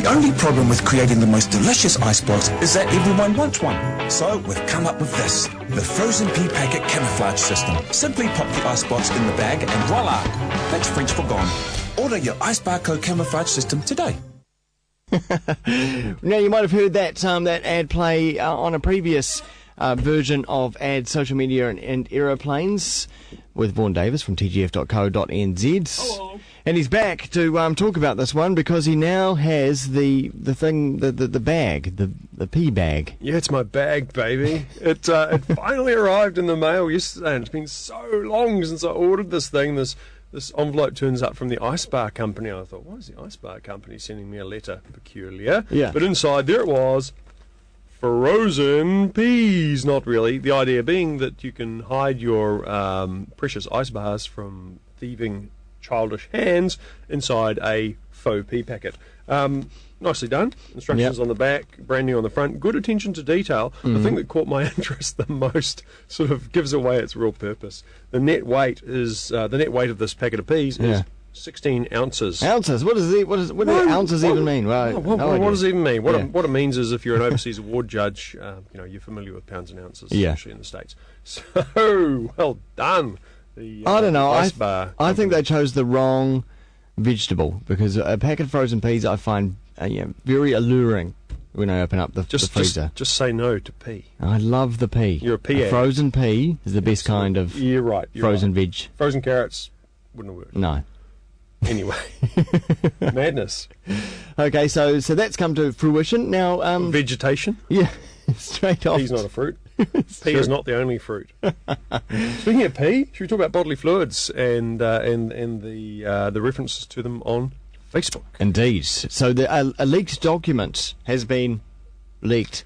The only problem with creating the most delicious ice box is that everyone wants one. So we've come up with this, the frozen pea packet camouflage system. Simply pop the ice box in the bag and voila, that's French for gone. Order your Ice Barcode camouflage system today. Now, you might have heard that that ad play on a previous version of Ad Social Media and Aeroplanes with Vaughn Davis from tgf.co.nz. Hello. And he's back to talk about this one because he now has the thing, the bag, the pea bag. Yeah, it's my bag, baby. It finally arrived in the mail yesterday, and it's been so long since I ordered this thing. This envelope turns up from the Ice Bar Company. I thought, why is the Ice Bar Company sending me a letter? Peculiar. Yeah. But inside there it was, frozen peas. Not really. The idea being that you can hide your precious ice bars from thieving childish hands inside a faux pea packet. Nicely done. Instructions on the back, brand new on the front. Good attention to detail. The thing that caught my interest the most sort of gives away its real purpose. The net weight is of this packet of peas is 16 ounces. Ounces? What does ounces even mean? Well, what does it even mean? What it means is if you're an overseas award judge, you're familiar with pounds and ounces, especially in the States. So well done. I don't know. I think they chose the wrong vegetable because a packet of frozen peas I find very alluring when I open up the freezer. Just say no to pea. I love the pea. You're a pea. Frozen pea is the best kind of frozen veg. Frozen carrots wouldn't have worked. No. Anyway, madness. Okay, so that's come to fruition now. Vegetation. Yeah, straight off. Pea's not a fruit. Pea is not the only fruit. Speaking of pea, should we talk about bodily fluids and the references to them on Facebook? Indeed. So a leaked document has been leaked.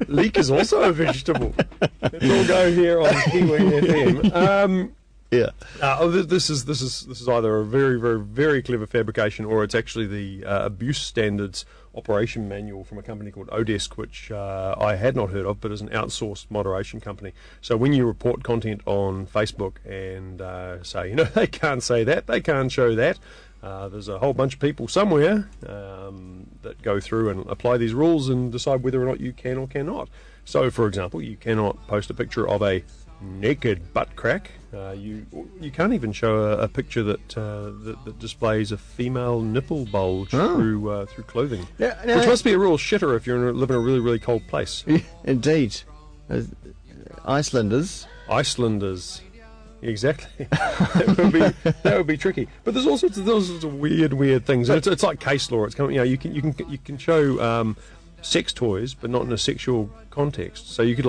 Leek is also a vegetable. Let's all go here on Kiwi FM. Yeah. This is either a very, very, very clever fabrication, or it's actually the abuse standards operation manual from a company called Odesk, which I had not heard of, but is an outsourced moderation company. So when you report content on Facebook and say, they can't say that, they can't show that, there's a whole bunch of people somewhere that go through and apply these rules and decide whether or not you can or cannot. So, for example, you cannot post a picture of a naked butt crack. You can't even show a picture that displays a female nipple bulge through clothing, which must be a real shitter if you live in a really, really cold place. Indeed. Icelanders. Exactly. that would be tricky. But there's all sorts of weird things. It's like case law. It's you can show sex toys, but not in a sexual context. So you could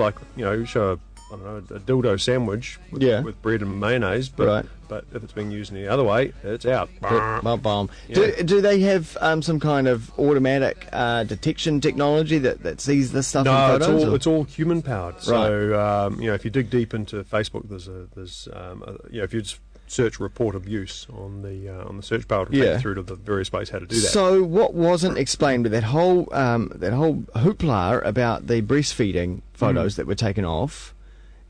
show a dildo sandwich with bread and mayonnaise, but if it's being used in the other way, it's out. Bomb. Do they have some kind of automatic detection technology that sees this stuff in photos? No, it's all human powered. So if you dig deep into Facebook, there's if you just search report abuse on the search bar, it'll take you through to the various ways how to do that. So what wasn't explained with that whole hoopla about the breastfeeding photos that were taken off?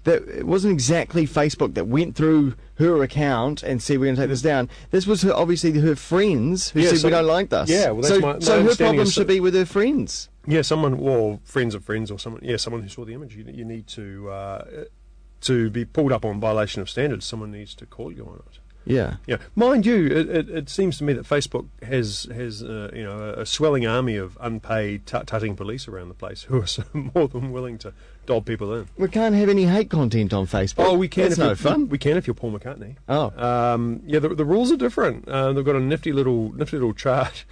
That it wasn't exactly Facebook that went through her account and said, we're going to take this down. This was obviously her friends who said, we don't like this. Yeah, well, that's my so her problem should be with her friends. Yeah, friends of friends, or someone who saw the image. You need to be pulled up on violation of standards. Someone needs to call you on it. Yeah. Yeah. Mind you, it seems to me that Facebook has a swelling army of unpaid tutting police around the place who are more than willing to dob people in. We can't have any hate content on Facebook. Oh, we can. That's no fun. We can if you're Paul McCartney. Oh. The rules are different. They've got a nifty little chart.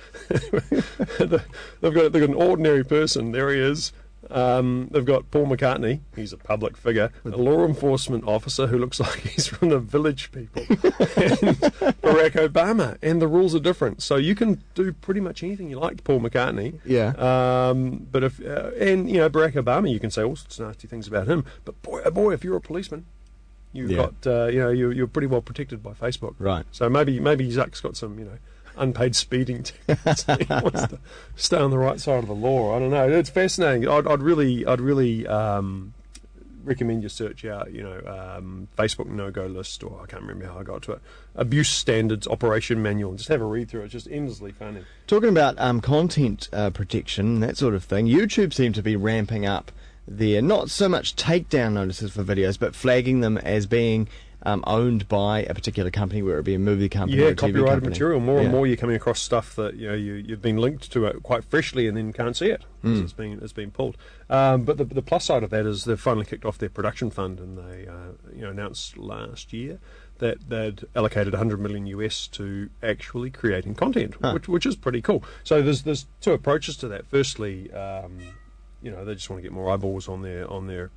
they've got an ordinary person. There he is. They've got Paul McCartney, he's a public figure, a law enforcement officer who looks like he's from the Village People, and Barack Obama, and the rules are different. So you can do pretty much anything you like to Paul McCartney. Yeah. But if Barack Obama, you can say all sorts of nasty things about him. But boy, if you're a policeman, you've got you're pretty well protected by Facebook. Right. So maybe Zuck's got some unpaid speeding tickets. He wants to stay on the right side of the law. I don't know. It's fascinating. I'd really recommend you search out, Facebook no-go list, or I can't remember how I got to it, abuse standards operation manual, and just have a read through it. It's just endlessly funny. Talking about content protection, that sort of thing, YouTube seems to be ramping up their, not so much takedown notices for videos, but flagging them as being owned by a particular company, whether it be a movie company or a TV copyrighted company. material. More and more you're coming across stuff that you've been linked to it quite freshly and then can't see it. It's been pulled. But the plus side of that is they've finally kicked off their production fund, and they announced last year that they'd allocated $100 million US to actually creating content, which is pretty cool. So there's two approaches to that. Firstly, they just want to get more eyeballs on their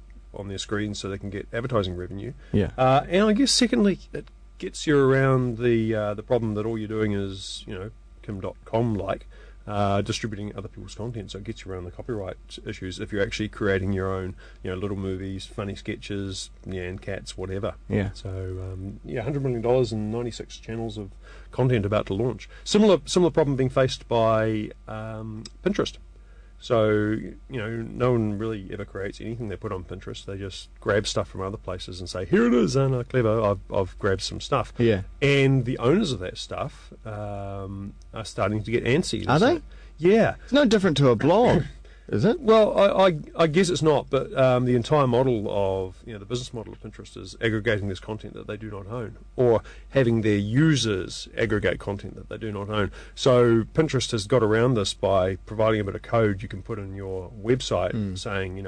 screens so they can get advertising revenue. Yeah. And I guess secondly, it gets you around the problem that all you're doing is Kim.com distributing other people's content. So it gets you around the copyright issues if you're actually creating your own little movies, funny sketches, and cats, whatever. Yeah. So $100 million and 96 channels of content about to launch. Similar problem being faced by Pinterest. So, no one really ever creates anything they put on Pinterest. They just grab stuff from other places and say, here it is, and clever, I've grabbed some stuff. Yeah. And the owners of that stuff are starting to get antsy. Are they? Yeah. It's no different to a blog, is it? Well, I guess it's not, but the entire model of, the business model of Pinterest is aggregating this content that they do not own, or having their users aggregate content that they do not own. So Pinterest has got around this by providing a bit of code you can put in your website saying,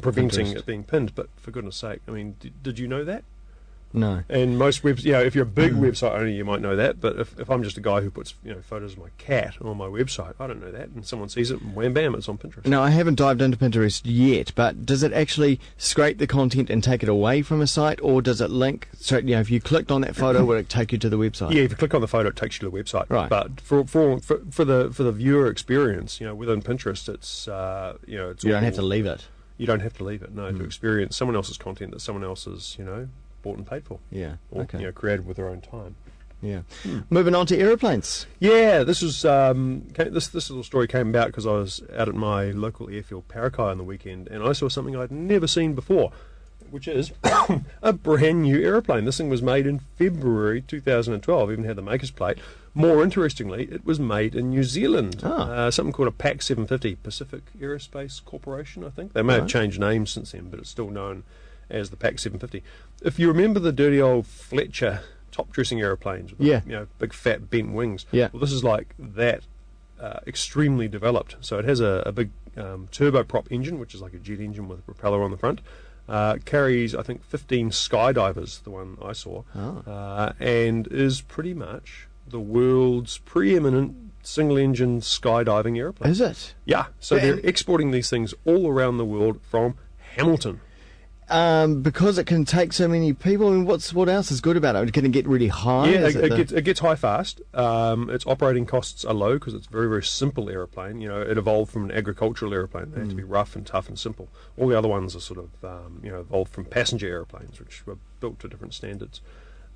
preventing it being pinned. But for goodness sake, did you know that? No. And most webs, if you're a big website owner, you might know that. But if I'm just a guy who puts photos of my cat on my website, I don't know that. And someone sees it, and wham bam, it's on Pinterest. No, I haven't dived into Pinterest yet. But does it actually scrape the content and take it away from a site, or does it link straight? If you clicked on that photo, will it take you to the website? Yeah, if you click on the photo, it takes you to the website. Right. But for the viewer experience, within Pinterest, it's it's you don't have to leave it. You don't have to leave it. No, to experience someone else's content that someone else has bought and paid for. Yeah. Or, Okay. created with their own time. Yeah. Moving on to aeroplanes. Yeah, this was this little story came about because I was out at my local airfield, Parakai, on the weekend, and I saw something I'd never seen before, which is a brand new aeroplane. This thing was made in February 2012. Even had the maker's plate. More interestingly, it was made in New Zealand. Something called a PAC750, Pacific Aerospace Corporation, I think. They may have changed names since then, but it's still known as the PAC750. If you remember the dirty old Fletcher top-dressing aeroplanes with big fat bent wings, well, this is like that, extremely developed. So it has a big turboprop engine, which is like a jet engine with a propeller on the front. Carries, I think, 15 skydivers, the one I saw, and is pretty much the world's preeminent single-engine skydiving aeroplane. Is it? Yeah. So they're exporting these things all around the world from Hamilton. Because it can take so many people. What else is good about it? Can it get really high? Yeah, it gets high fast. Its operating costs are low because it's a very, very simple aeroplane. It evolved from an agricultural airplane. They had to be rough and tough and simple. All the other ones are sort of evolved from passenger airplanes, which were built to different standards.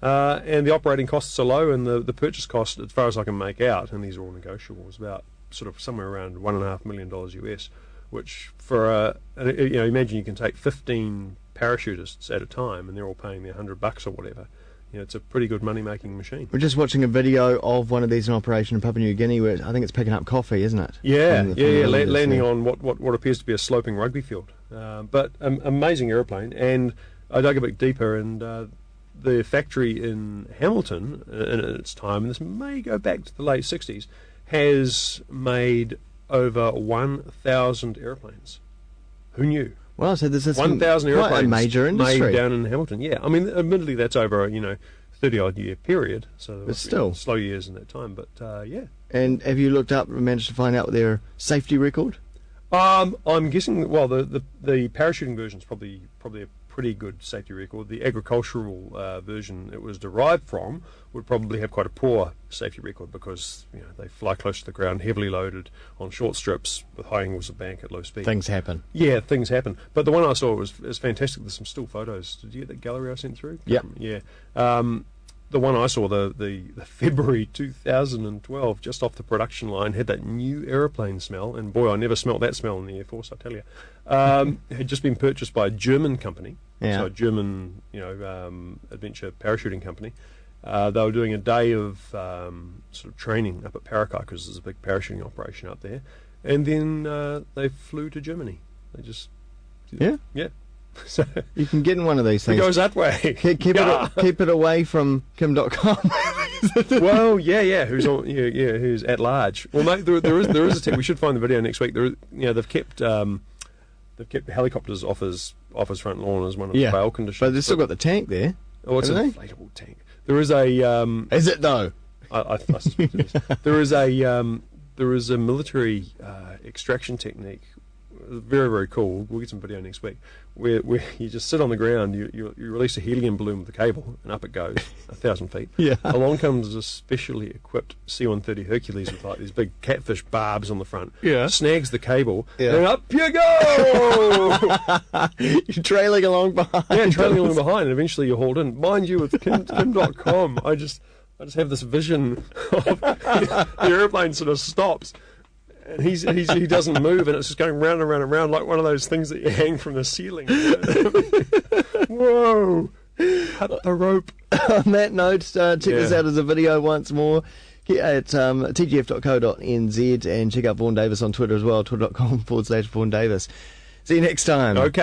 And the operating costs are low, and the purchase cost, as far as I can make out, and these are all negotiable, is about sort of somewhere around $1.5 million US. Which for imagine you can take 15 parachutists at a time, and they're all paying their $100 or whatever. It's a pretty good money-making machine. We're just watching a video of one of these in operation in Papua New Guinea, where I think it's picking up coffee, isn't it? Yeah, landing on what appears to be a sloping rugby field. But amazing aeroplane, and I dug a bit deeper, and the factory in Hamilton, in its time, and this may go back to the late 60s, has made over 1,000 airplanes. Who knew? Well, so this is 1,000 airplanes a major industry made down in Hamilton. Yeah, admittedly that's over a 30-odd year period, so but still slow years in that time. But yeah. And have you looked up and managed to find out their safety record? I'm guessing. Well, the parachuting version is probably a pretty good safety record. The agricultural version it was derived from would probably have quite a poor safety record because they fly close to the ground, heavily loaded on short strips with high angles of bank at low speed. Things happen. Yeah, things happen. But the one I saw was fantastic. There's some still photos. Did you get that gallery I sent through? Yep. Yeah. the one I saw, the February 2012, just off the production line, had that new aeroplane smell, and boy, I never smelt that smell in the Air Force, I tell you. Had just been purchased by a German company, Yeah. so a German, adventure parachuting company. They were doing a day of sort of training up at Parakai, because there's a big parachuting operation up there, and then they flew to Germany. They just Yeah. So You can get in one of these it things. goes that way. Keep it away from Kim.com. Well, who's on? Who's at large? Well, mate, there is a tech. We should find the video next week. They've kept helicopters off his front lawn as one of the bail conditions. But they've still got the tank there. Oh, it's an haven't they? inflatable tank. There is a. Is it though? I suspect it is. There is a military extraction technique. Very, very cool. We'll get some video next week. Where you just sit on the ground, you release a helium balloon with a cable, and up it goes 1,000 feet. Yeah. Along comes a specially equipped C-130 Hercules with like these big catfish barbs on the front. Yeah. Snags the cable, Yeah. and up you go. You're trailing along behind. Yeah, trailing along behind, and eventually you're hauled in. Mind you, with Kim.com, I just have this vision of the airplane sort of stops. And he doesn't move, and it's just going round and round and round like one of those things that you hang from the ceiling. Whoa! Cut the rope. On that note, check this out as a video once more at tgf.co.nz, and check out Vaughn Davis on Twitter as well, twitter.com/Vaughn Davis. See you next time. Okay.